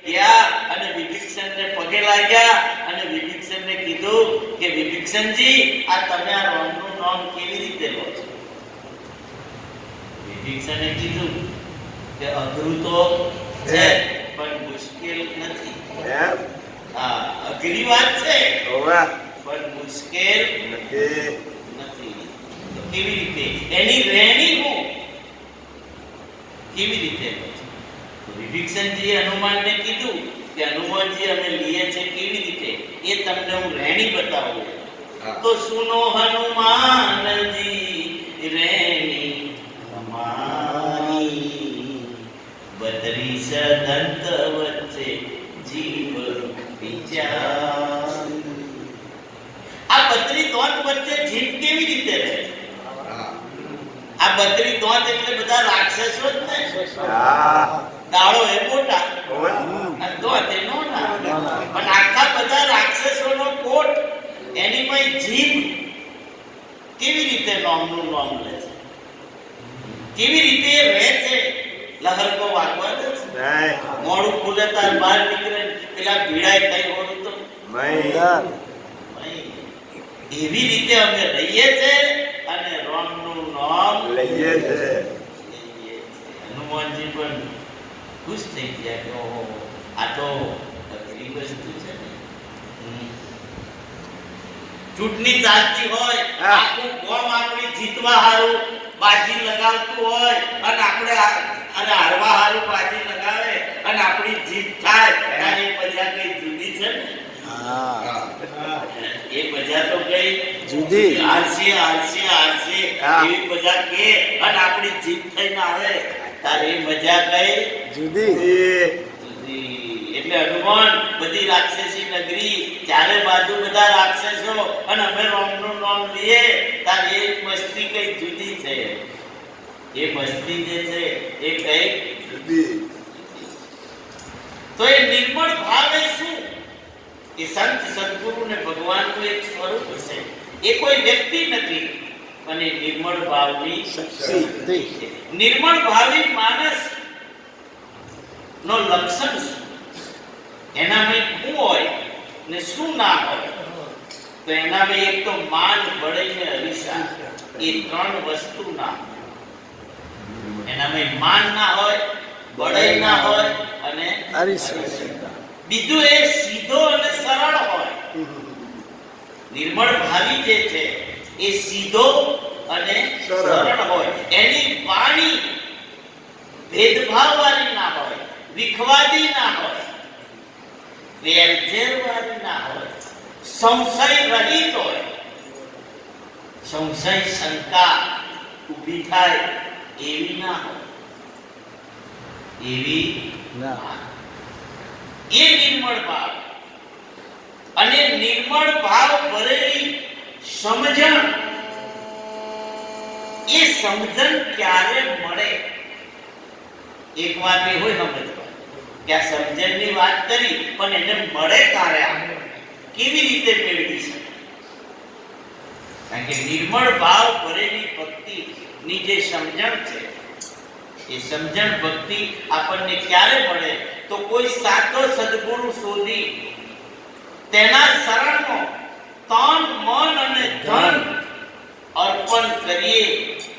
ગયા અને વિભીષણને પગે લાગ્યા અને વિભીષણને કીધું કે વિભીષણજી આ તમે આ રોમનું નામ કેવી રીતે લો છો? વિભીષણે કીધું કે અઘરું તો છે પણ મુશ્કેલ નથી. હા, અઘરી વાત છે પણ મુશ્કેલ નથી. તો કેવી રીતે એની રહેણી હું કેવી રીતે? વિભીષણજીએ હનુમાનને કીધું કે હનુમાનજી અમે લીએ છે કેવી રીતે એ તમને હું રહેણી બતાવું. તો સુનો હનુમાનજી રહેણી અમારી, 32 દંત વચ્ચે જીવ વિચાર. આ 32 દંત વચ્ચે જીવ કેવી રીતે રહે? આ 32 દંત એટલે બધા રાક્ષસો જ ને. દાડો એ મોટા અને દોત એ નાના, પણ આખા બધા રાક્ષસોનો કોટ એની માં જીભ કેવી રીતે નામનું નામ લે છે? કેવી રીતે રહે છે? લહર કો વાગવા દે છે? મોડું ખુલે તાર બહાર નીકળે પેલા ભીડાય કઈ હોડું તો એવી રીતે અમે રહીએ છે અને રામનું નામ લઈએ છે. હનુમાનજી પણ ખુશ થઈ ગયા કે ઓહો આ તો અઘરી વસ્તુ છે ને. ચૂંટણી ચાલતી હોય, આખું ગામ આપણી જીતવા હારું બાજી લગાવતું હોય અને આપણે અને હારવા હારું બાજી લગાવે અને આપણી જીત થાય ત્યારે એ મજા કઈ જુદી છે ને. એ મજા તો કઈ જુદી. હારસી એવી મજા કે અને આપણી જીત થઈને આવે તારે મજા કઈ જુદી. એટલે હનુમાન બધી રાક્ષસી નગરી ચારે બાજુ બધા રાક્ષસો અને અમે રામનું નામ લઈએ તારે એ મસ્તી કઈ જુદી છે. એ મસ્તી જે છે એ કઈ જુદી. તો એ નિર્મળ ભાવ એ શું? એ સંત સદગુરુ ને ભગવાનનું એક સ્વરૂપ છે. એ કોઈ વ્યક્તિ નથી અને નિર્મળ ભાવની શક્તિ. નિર્મળ ભાવી માણસ નો લક્ષણ શું? એનામાં શું હોય ને શું ના હોય? તો એનામાં એક તો માન, બળાઈ ને અરીસા, એ 3 વસ્તુ ના હોય. એનામાં માન ના હોય, બળાઈ ના હોય અને અરીસા. બીજું એ સીધો અને સરળ હોય. નિર્મળ ભાવી જે છે એ સીધો અને સરળ હોય. એની વાણી ભેદભાવ વાળી ના હોય, વિખવાદી ના હોય, વેરઝેર વાળી ના હોય, સંશય રહિત હોય. સંશય શંકા ઊભી થાય એવી ના હોય. એવી ના. એ નિર્મળ ભાવ. અને નિર્મળ ભાવ ભરેલી સમજણ, એ સમજણ ક્યારે મળે? એક વાત એ હોય સમજવા કે આ સમજણની વાત કરી પણ એને મળે ક્યારે? કેવી રીતે મેળવી શકે? કારણ કે નિર્મળ ભાવ ભરેલી ભક્તિ ની જે સમજણ છે એ સમજણ ભક્તિ આપણને ક્યારે મળે? તો કોઈ સાચો સદગુરુ શોધી તેના શરણમાં તન, મન અને ધન અર્પણ કરીએ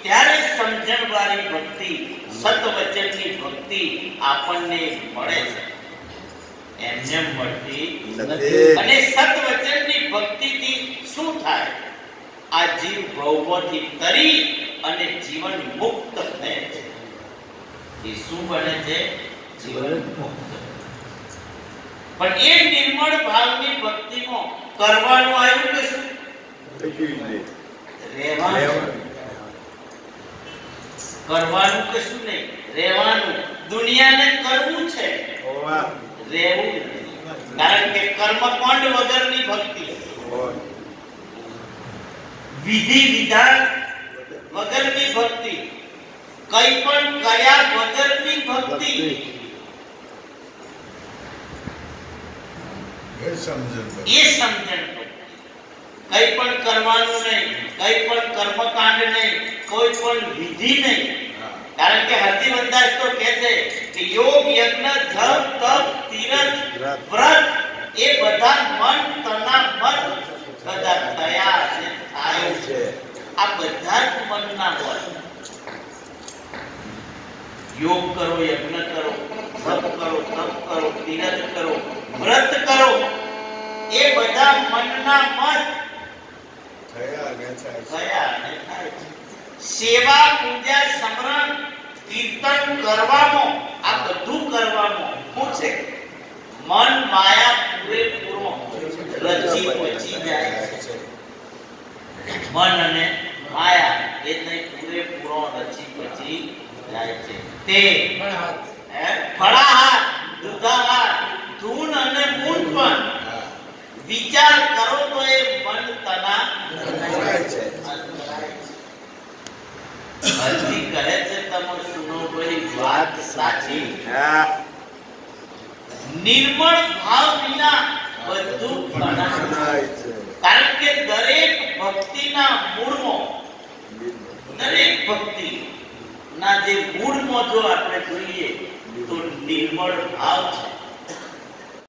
ત્યારે સમજણ વાળી ભક્તિ, સતવચનની ભક્તિ આપણને મળે છે. એમને મળતી નથી. અને સતવચનની ભક્તિથી શું થાય? આ જીવ ભવમાંથી તરી અને જીવન મુક્ત થાય છે. એ શું બને છે? જીવન મુક્ત. પણ એ નિર્મળ ભાવની ભક્તિમાં કરવાનું આવ્યું કે શું? રહેવાનું. કરવાનું કે શું નહીં? રહેવાનું. દુનિયાને કરવું છે, રહેવું નહીં. કારણ કે કર્મકાંડ વગરની ભક્તિ, વિધિ વિધાન વગરની ભક્તિ, કઈ પણ કર્યા વગરની ભક્તિ, એ સમજણ. કઈ પણ કરવાનું નહીં, કઈ પણ કર્મકાંડ નહીં, કોઈ પણ વિધિ નહીં. કારણ કે હરદીવનદાસ તો કહે છે કે યોગ, યજ્ઞ, જપ, તપ, તીરથ વ્રત એ બધા મન તના મન બધા થયા અને થાય છે. આ બધા જ મનના હોય. યોગ કરો, યજ્ઞ કરો, જપ કરો, તપ કરો, તીરથ કરો, વ્રત કરો, એ બધા મનના મન થયા અને થાય છે. સેવા, પૂજા, સ્મરણ, કીર્તન કરવામાં, આ બધું કરવામાં શું છે? મન માયા પૂરેપૂરો રચી પચી જાય છે. મન અને માયા એ નહીં પૂરેપૂરો રચી પચી જાય છે. તે ફળાહાર, દુધાહાર, ધૂન અને મૂન પણ વિચાર કરો તો એ મન તના છે. હજી કહે છે તમે સુનો ભાઈ વાત સાચી. નિર્મળ ભાવ વિના બધું તણાય છે. કારણ કે દરેક ભક્તિના મૂળમાં, દરેક ભક્તિ ના જે મૂળમાં જો આપણે જોઈએ તો નિર્મળ ભાવ છે.